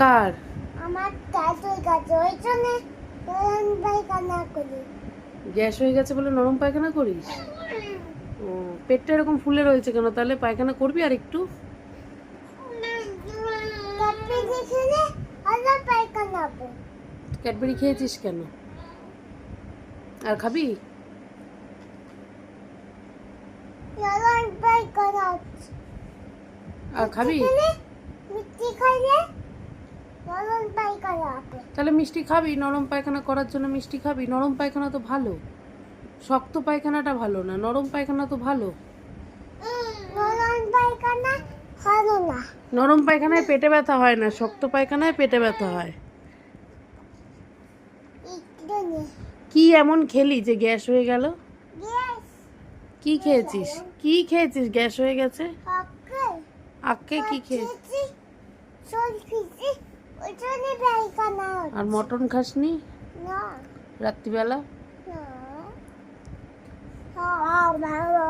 কার? আমার দাদুর কাছে, ওই জন্য নরম পায়খানা করি। গ্যাস হয়ে গেছে বলে নরম পায়খানা করিস? ও, পেটটা এরকম ফুলে রয়েছে কেন? তাহলে পায়খানা করবি আর একটু? ক্যাডবেরি খেলে আবার পায়খানা হবে। ক্যাডবেরি খেয়েছিস কেন? আর খাবি? নরম পায়খানা হচ্ছে। আর খাবি? মিষ্টি খাইলে নরম পায়খানা হবে। তাহলে মিষ্টি খাবি, নরম পায়খানা করার জন্য মিষ্টি খাবি। নরম পায়খানা তো ভালো, শক্ত পায়খানাটা ভালো না, নরম পায়খানা তো ভালো। নরম পায়খানা ভালো না। নরম পায়খানায় পেটে ব্যথা হয় না, শক্ত পায়খানায় পেটে ব্যথা হয়। একটু নে। কি এমন খেলি যে গ্যাস হয়ে গেল? গ্যাস কি খেয়েছিস? কি খেয়েছিস গ্যাস হয়ে গেছে? ওকে। আজকে কি খেয়েছিস? খেয়েছি, সল খেয়েছি, ওই জন্য পায়খানা হচ্ছে। আর মটন খাসনি না, রাত্রিবেলা? না। ভালো